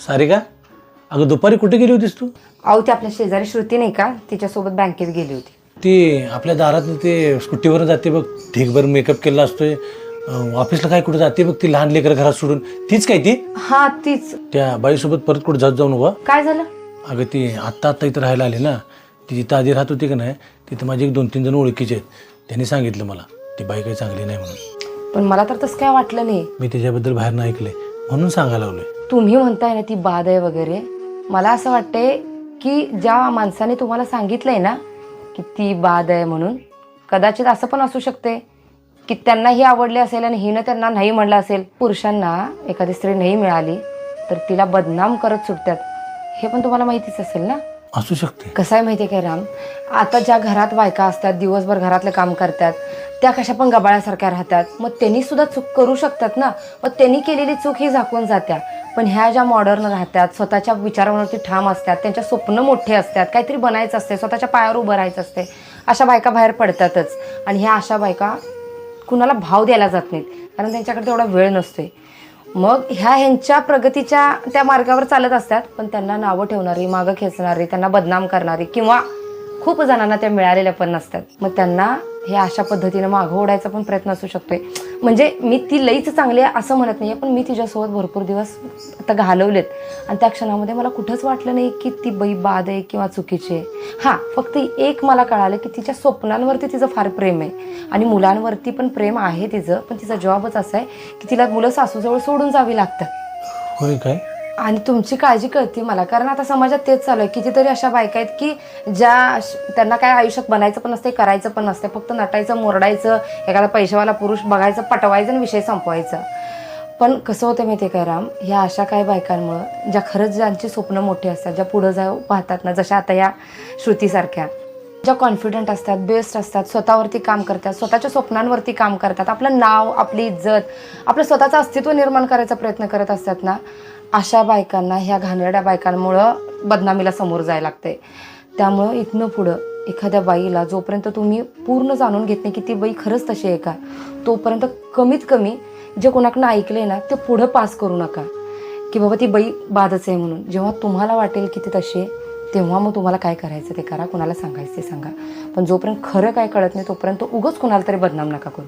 सारिका, अगं दुपारी कुठे गेली होतीस तू? अहो ती आपल्या शेजारी श्रुती नाही का, तिच्यासोबत बँकेत गेली होती. ती आपल्या दारात ते स्कूटीवर जाते बघ, ढीगभर मेकअप केला असतोय, ऑफिसला काय कुठे जाते बघ, ती लहान लेकर घरात सोडून, तीच काय ती? हा तीच. त्या बाईसोबत परत कुठे जात जाऊ नको. काय झालं? अगं ती आत्ता इथं राहायला आली ना, ती जिथं आधी राहत होती का नाही, तिथं माझी 1-2-3 जण ओळखीचे आहेत. त्यांनी सांगितलं मला ती बाई काही चांगली नाही म्हणून. पण मला तर तसं काय वाटलं नाही. मी त्याच्याबद्दल बाहेर नाही ऐकलंय म्हणून सांगायला लावलोय. तुम्ही म्हणताय ना ती बाद आहे वगैरे, मला असं वाटतंय की ज्या माणसाने तुम्हाला सांगितलंय ना की ती बाद आहे म्हणून, कदाचित असं पण असू शकते की त्यांना ही आवडली असेल आणि हिनं त्यांना नाही म्हणलं असेल. पुरुषांना एखादी स्त्री नाही मिळाली तर तिला बदनाम करत सुटतात, हे पण तुम्हाला माहितीच असेल ना. असू शकते. कसं आहे माहिती आहे काय राम, आता ज्या घरात बायका असतात दिवसभर घरातलं काम करतात, त्या कशा पण गबाळ्यासारख्या राहतात. मग त्यांनी सुद्धा चूक करू शकतात ना, मग त्यांनी केलेली चूक ही झाकून जात्या. पण ह्या ज्या मॉडर्न राहतात, स्वतःच्या विचारांवरती ठाम असतात, त्यांच्या स्वप्न मोठे असतात, काहीतरी बनायचं असते, स्वतःच्या पायावर उभं राहायचं असते, अशा बायका बाहेर पडतातच. आणि ह्या अशा बायका कुणाला भाव द्यायला जात नाहीत, कारण त्यांच्याकडे तेवढा वेळ नसतोय. मग ह्यांच्या प्रगतीच्या त्या मार्गावर चालत असतात, पण त्यांना नावं ठेवणारी, मागं खेचणारी, त्यांना बदनाम करणारी किंवा खूप जणांना त्या मिळालेल्या पण नसतात. मग त्यांना हे अशा पद्धतीनं मागं ओढायचा पण प्रयत्न असू शकतोय. म्हणजे मी ती लईच चांगली आहे असं म्हणत नाही आहे, पण मी तिच्यासोबत भरपूर दिवस आता घालवलेत आणि त्या क्षणामध्ये मला कुठंच वाटलं नाही की ती बाई बाद आहे किंवा चुकीची आहे. हां, फक्त एक मला कळालं की तिच्या स्वप्नांवरती तिचं फार प्रेम आहे आणि मुलांवरती पण प्रेम आहे तिचं, पण तिचा जॉबच असा आहे की तिला मुलं सासूजवळ सोडून जावी लागतात. होय काय? आणि तुमची काळजी कळते मला, कारण आता समाजात तेच चालू आहे. कितीतरी अशा बायका आहेत की ज्या त्यांना काय आयुष्यात बनायचं पण नसते, करायचं पण नसते, फक्त नटायचं, मोरडायचं, एखादा पैशावाला पुरुष बघायचं, पटवायचं आणि विषय संपवायचा. पण कसं होतं माहिती आहे काय राम, ह्या अशा काही बायकांमुळं ज्या खरंच ज्यांची स्वप्न मोठी असतात, ज्या पुढं जाऊ पाहतात ना, जशा आता या श्रुतीसारख्या, ज्या कॉन्फिडंट असतात, बेस्ट असतात, स्वतःवरती काम करतात, स्वतःच्या स्वप्नांवरती काम करतात, आपलं नाव, आपली इज्जत, आपलं स्वतःचं अस्तित्व निर्माण करायचा प्रयत्न करत असतात ना, अशा बायकांना, ह्या घाणेरड्या बायकांमुळं बदनामीला समोर जायला लागते. त्यामुळं इथनं पुढं एखाद्या बाईला जोपर्यंत तुम्ही पूर्ण जाणून घेत नाही की ती बाई खरंच तशी आहे का, तोपर्यंत कमीत कमी जे कोणाकडनं ऐकले ना ते पुढं पास करू नका की बाबा ती बाई बादच आहे म्हणून. जेव्हा तुम्हाला वाटेल की ती तशी आहे, तेव्हा मग तुम्हाला काय करायचं ते करा, कुणाला सांगायचं ते सांगा. पण जोपर्यंत खरं काय कळत नाही तोपर्यंत उगाच कुणाला तरी बदनाम नका करू.